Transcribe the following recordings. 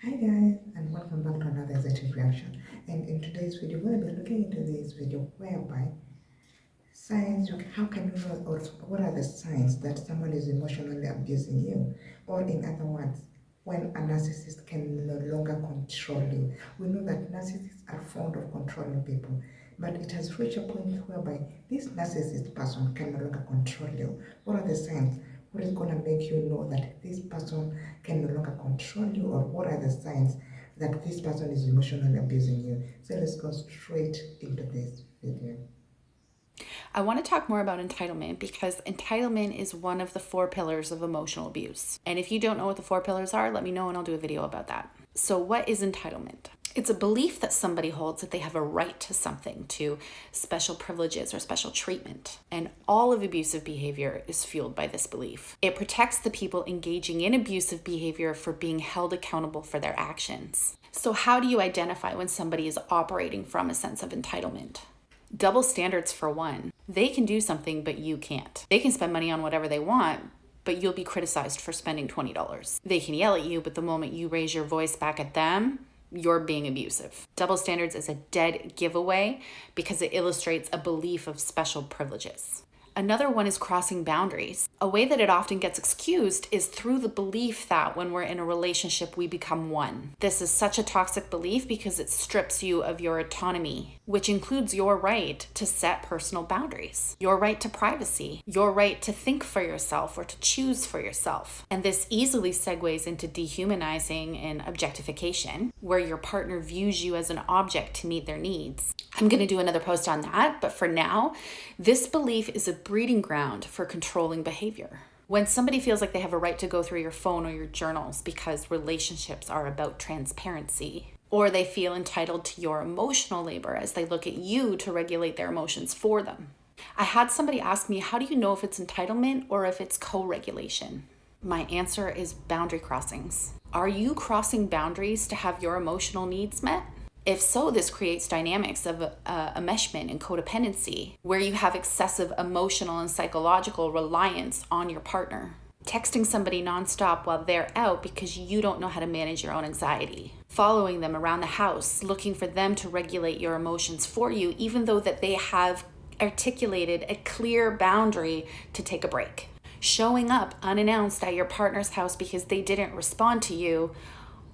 Hi guys, and welcome back to another exciting reaction. And in today's video, we're going to be looking into this video whereby signs, how can you know, or what are the signs that someone is emotionally abusing you? Or in other words, when a narcissist can no longer control you. We know that narcissists are fond of controlling people, but it has reached a point whereby this narcissist person can no longer control you. What are the signs? What is going to make you know that this person can no longer control you, or what are the signs that this person is emotionally abusing you? So let's go straight into this video. I want to talk more about entitlement because entitlement is one of the 4 pillars of emotional abuse. And if you don't know what the 4 pillars are, let me know and I'll do a video about that. So, what is entitlement? It's a belief that somebody holds that they have a right to something, to special privileges or special treatment. And all of abusive behavior is fueled by this belief. It protects the people engaging in abusive behavior for being held accountable for their actions. So, how do you identify when somebody is operating from a sense of entitlement? Double standards for one. They can do something, but you can't. They can spend money on whatever they want, but you'll be criticized for spending $20. They can yell at you, but the moment you raise your voice back at them, you're being abusive. Double standards is a dead giveaway because it illustrates a belief of special privileges. Another one is crossing boundaries. A way that it often gets excused is through the belief that when we're in a relationship, we become one. This is such a toxic belief because it strips you of your autonomy, which includes your right to set personal boundaries, your right to privacy, your right to think for yourself or to choose for yourself. And this easily segues into dehumanizing and objectification, where your partner views you as an object to meet their needs. I'm going to do another post on that, but for now, this belief is a breeding ground for controlling behavior. When somebody feels like they have a right to go through your phone or your journals because relationships are about transparency, or they feel entitled to your emotional labor as they look at you to regulate their emotions for them. I had somebody ask me, how do you know if it's entitlement or if it's co-regulation? My answer is boundary crossings. Are you crossing boundaries to have your emotional needs met? If so, this creates dynamics of enmeshment and codependency, where you have excessive emotional and psychological reliance on your partner. Texting somebody nonstop while they're out because you don't know how to manage your own anxiety. Following them around the house, looking for them to regulate your emotions for you, even though that they have articulated a clear boundary to take a break. Showing up unannounced at your partner's house because they didn't respond to you.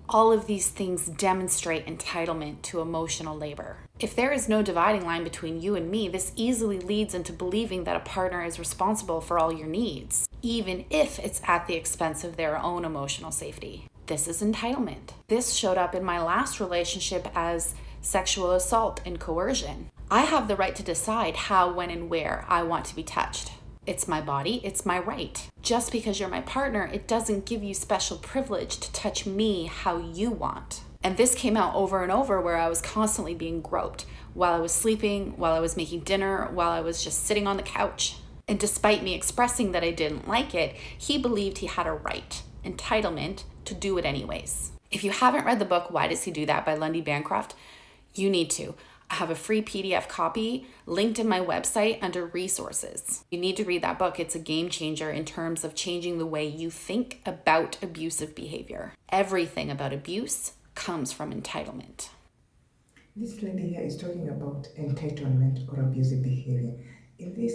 All of these things demonstrate entitlement to emotional labor. If there is no dividing line between you and me, this easily leads into believing that a partner is responsible for all your needs, even if it's at the expense of their own emotional safety. This is entitlement. This showed up in my last relationship as sexual assault and coercion. I have the right to decide how, when, and where I want to be touched. It's my body, it's my right. Just because you're my partner, it doesn't give you special privilege to touch me how you want. And this came out over and over, where I was constantly being groped while I was sleeping, while I was making dinner, while I was just sitting on the couch. And despite me expressing that I didn't like it, he believed he had a right, entitlement, to do it anyways. If you haven't read the book, Why Does He Do That by Lundy Bancroft, you need to. I have a free PDF copy linked in my website under resources. You need to read that book. It's a game changer in terms of changing the way you think about abusive behavior. Everything about abuse comes from entitlement. This lady here is talking about entitlement or abusive behavior. In this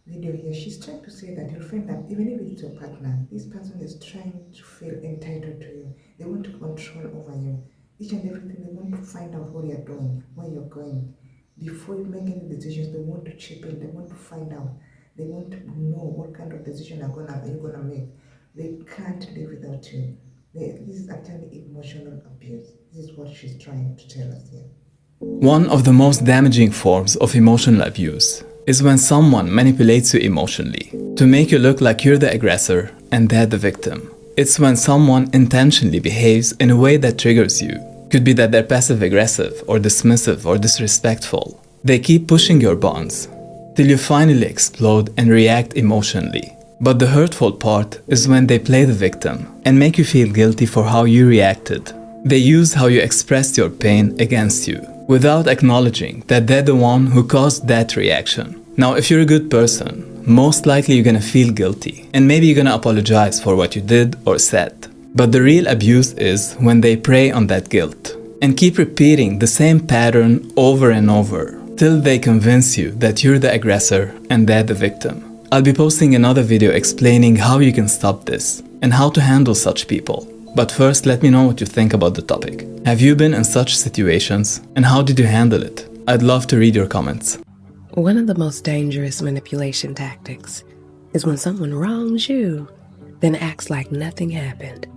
video here, she's trying to say that you'll find that even if it's your partner, this person is trying to feel entitled to you. They want to control over you. Each and everything, they want to find out what you're doing, where you're going. Before you make any decisions, they want to chip in, they want to find out. They want to know what kind of decision you're gonna make. They can't live without you. This is actually emotional abuse. This is what she's trying to tell us here. One of the most damaging forms of emotional abuse is when someone manipulates you emotionally to make you look like you're the aggressor and they're the victim. It's when someone intentionally behaves in a way that triggers you. Could be that they're passive-aggressive or dismissive or disrespectful. They keep pushing your bonds till you finally explode and react emotionally. But the hurtful part is when they play the victim and make you feel guilty for how you reacted. They use how you expressed your pain against you, without acknowledging that they're the one who caused that reaction. Now, if you're a good person, most likely you're gonna feel guilty, and maybe you're gonna apologize for what you did or said. But the real abuse is when they prey on that guilt and keep repeating the same pattern over and over till they convince you that you're the aggressor and they're the victim. I'll be posting another video explaining how you can stop this and how to handle such people. But first, let me know what you think about the topic. Have you been in such situations and how did you handle it? I'd love to read your comments. One of the most dangerous manipulation tactics is when someone wrongs you, then acts like nothing happened.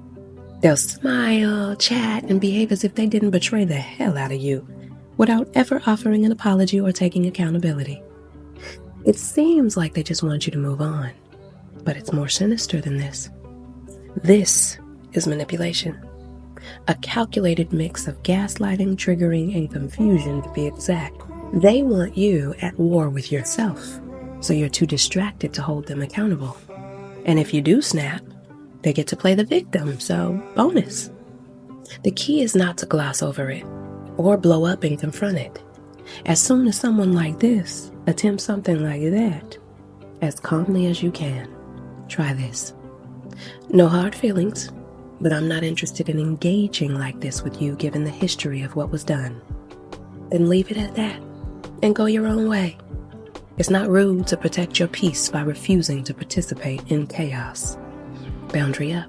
They'll smile, chat, and behave as if they didn't betray the hell out of you without ever offering an apology or taking accountability. It seems like they just want you to move on, but it's more sinister than this. This is manipulation, a calculated mix of gaslighting, triggering, and confusion to be exact. They want you at war with yourself, so you're too distracted to hold them accountable. And if you do snap, they get to play the victim, so bonus. The key is not to gloss over it or blow up and confront it. As soon as someone like this attempts something like that, as calmly as you can, try this. No hard feelings, but I'm not interested in engaging like this with you given the history of what was done. Then leave it at that and go your own way. It's not rude to protect your peace by refusing to participate in chaos. Boundary up.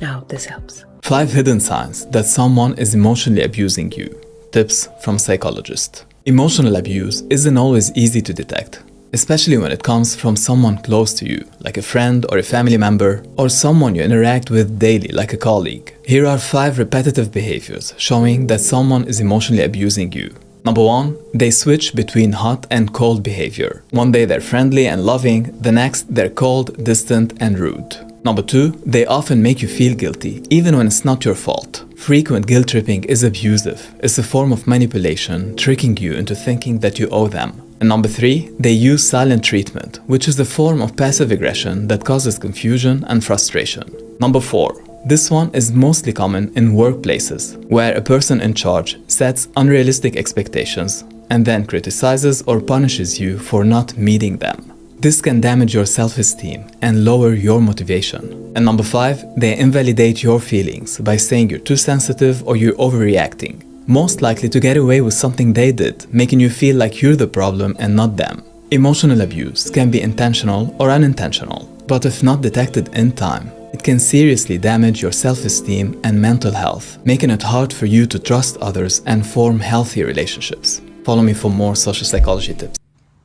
I hope this helps. 5 hidden signs that someone is emotionally abusing you. Tips from psychologist. Emotional abuse isn't always easy to detect, especially when it comes from someone close to you, like a friend or a family member, or someone you interact with daily, like a colleague. Here are 5 repetitive behaviors showing that someone is emotionally abusing you. Number 1, they switch between hot and cold behavior. One day they're friendly and loving, the next they're cold, distant, and rude. Number 2, they often make you feel guilty, even when it's not your fault. Frequent guilt tripping is abusive. It's a form of manipulation, tricking you into thinking that you owe them. And number 3, they use silent treatment, which is a form of passive aggression that causes confusion and frustration. Number 4, this one is mostly common in workplaces, where a person in charge sets unrealistic expectations and then criticizes or punishes you for not meeting them. This can damage your self-esteem and lower your motivation. And number 5, they invalidate your feelings by saying you're too sensitive or you're overreacting, most likely to get away with something they did, making you feel like you're the problem and not them. Emotional abuse can be intentional or unintentional, but if not detected in time, it can seriously damage your self-esteem and mental health, making it hard for you to trust others and form healthy relationships. Follow me for more social psychology tips.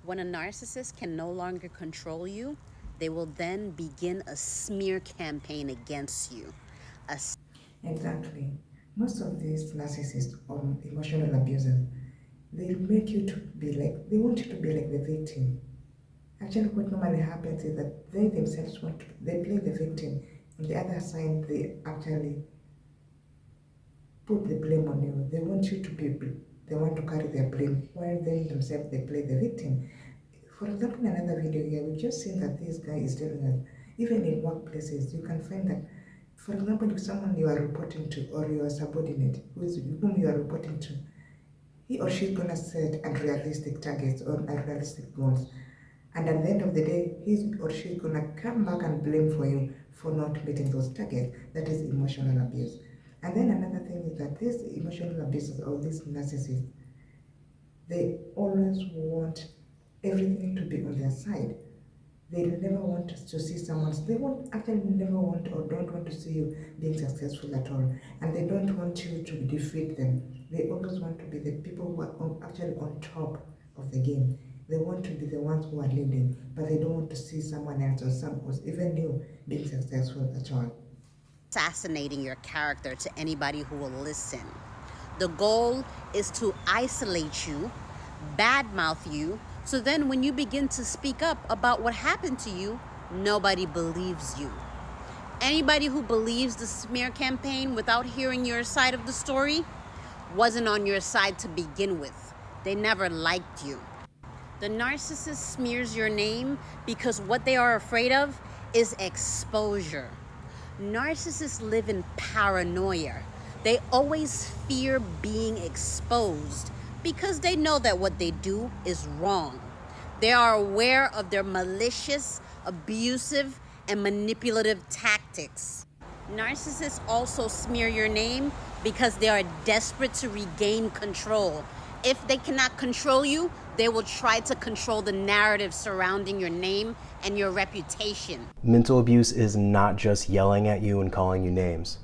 When a narcissist can no longer control you, they will then begin a smear campaign against you. Exactly. Most of these narcissists or emotional abusers, they make you to be like, they want you to be like the victim. Actually, what normally happens is that they themselves they play the victim. On the other side, they actually put the blame on you. They want you to be, they want to carry their blame, while they themselves, they play the victim. For example, in another video here, we've just seen that this guy is telling us, even in workplaces, you can find that, for example, if someone you are reporting to or your subordinate, whom you are reporting to, he or she is going to set unrealistic targets or unrealistic goals. And at the end of the day, he or she is going to come back and blame for you for not meeting those targets. That is emotional abuse. And then another thing is that these emotional abusers or these narcissists, they always want everything to be on their side. They never want to see someone, they never want or don't want to see you being successful at all. And they don't want you to defeat them. They always want to be the people who are actually on top of the game. They want to be the ones who are leading, but they don't want to see someone else or someone, even you, being successful at all. Assassinating your character to anybody who will listen. The goal is to isolate you, badmouth you, so then when you begin to speak up about what happened to you, nobody believes you. Anybody who believes the smear campaign without hearing your side of the story wasn't on your side to begin with. They never liked you. The narcissist smears your name because what they are afraid of is exposure. Narcissists live in paranoia. They always fear being exposed because they know that what they do is wrong. They are aware of their malicious, abusive, and manipulative tactics. Narcissists also smear your name because they are desperate to regain control. If they cannot control you, they will try to control the narrative surrounding your name and your reputation. Mental abuse is not just yelling at you and calling you names.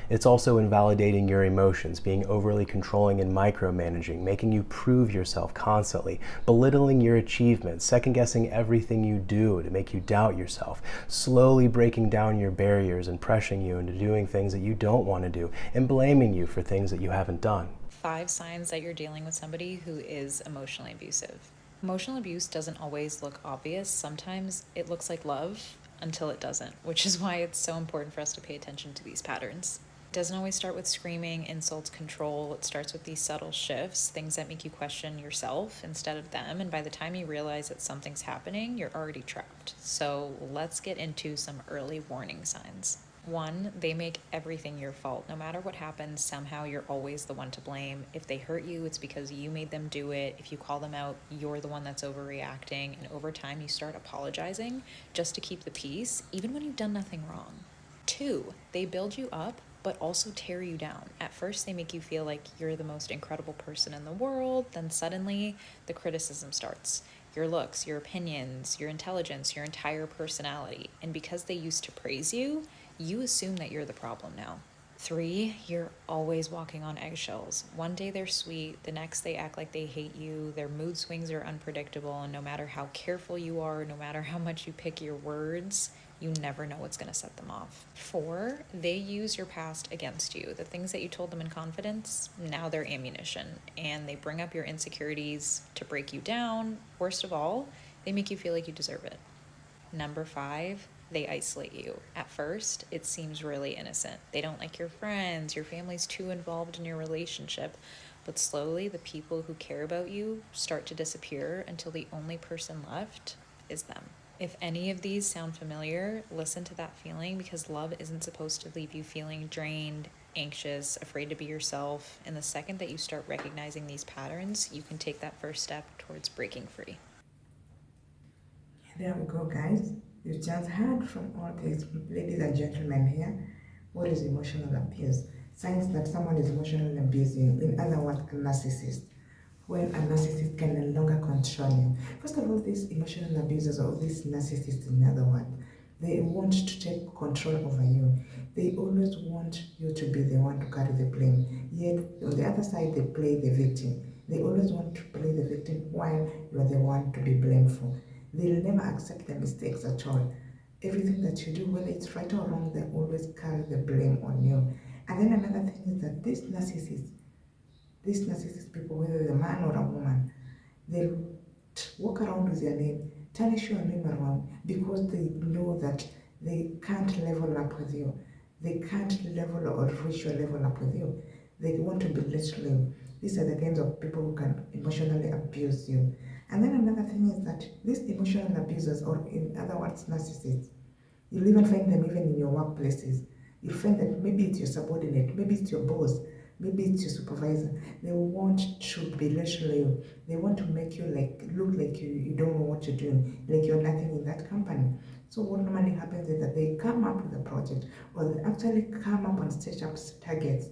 It's also invalidating your emotions, being overly controlling and micromanaging, making you prove yourself constantly, belittling your achievements, second-guessing everything you do to make you doubt yourself, slowly breaking down your barriers and pressuring you into doing things that you don't want to do, and blaming you for things that you haven't done. 5 signs that you're dealing with somebody who is emotionally abusive. Emotional abuse doesn't always look obvious. Sometimes it looks like love until it doesn't, which is why it's so important for us to pay attention to these patterns. It doesn't always start with screaming, insults, control. It starts with these subtle shifts, things that make you question yourself instead of them. And by the time you realize that something's happening, you're already trapped. So let's get into some early warning signs. 1, they make everything your fault. No matter what happens, somehow you're always the one to blame. If they hurt you, it's because you made them do it. If you call them out, you're the one that's overreacting. And over time, you start apologizing just to keep the peace, even when you've done nothing wrong. 2, they build you up, but also tear you down. At first, they make you feel like you're the most incredible person in the world. Then suddenly, the criticism starts. Your looks, your opinions, your intelligence, your entire personality. And because they used to praise you, you assume that you're the problem now. 3, you're always walking on eggshells. One day they're sweet, the next they act like they hate you, their mood swings are unpredictable, and no matter how careful you are, no matter how much you pick your words, you never know what's going to set them off. 4, they use your past against you. The things that you told them in confidence, now they're ammunition, and they bring up your insecurities to break you down. Worst of all, they make you feel like you deserve it. Number 5, they isolate you. At first, it seems really innocent. They don't like your friends, your family's too involved in your relationship, but slowly the people who care about you start to disappear until the only person left is them. If any of these sound familiar, listen to that feeling, because love isn't supposed to leave you feeling drained, anxious, afraid to be yourself. And the second that you start recognizing these patterns, you can take that first step towards breaking free. There we go, guys. You just heard from all these ladies and gentlemen here what is emotional abuse. Signs that someone is emotionally abusing, in other words, a narcissist. When a narcissist can no longer control you. First of all, these emotional abusers or these narcissists, in other words, they want to take control over you. They always want you to be the one to carry the blame. Yet, on the other side, they play the victim. They always want to play the victim while you are the one to be blamed for. They'll never accept the mistakes at all. Everything that you do, whether it's right or wrong, they always carry the blame on you. And then another thing is that these narcissist people, whether they're a man or a woman, they walk around with their name, tarnish your name around because they know that they can't level up with you. They can't level or reach your level up with you. They want to belittle you. These are the kinds of people who can emotionally abuse you. And then another thing is that these emotional abusers, or in other words, narcissists, you'll even find them even in your workplaces. You'll find that maybe it's your subordinate, maybe it's your boss, maybe it's your supervisor. They want to belittle you. They want to make you look like you don't know what you're doing, like you're nothing in that company. So what normally happens is that they come up with a project, or they actually come up and set up targets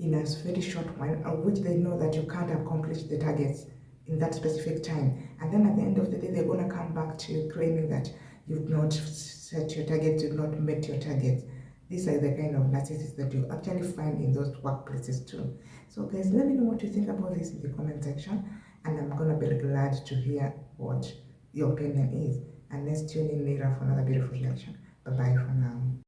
in a very short while, of which they know that you can't accomplish the targets in that specific time. And then at the end of the day, they're going to come back to you claiming that you've not set your targets, you've not met your targets. These are the kind of narcissists that you actually find in those workplaces too. So guys, let me know what you think about this in the comment section, and I'm going to be glad to hear what your opinion is. And let's tune in later for another beautiful reaction. Bye-bye for now.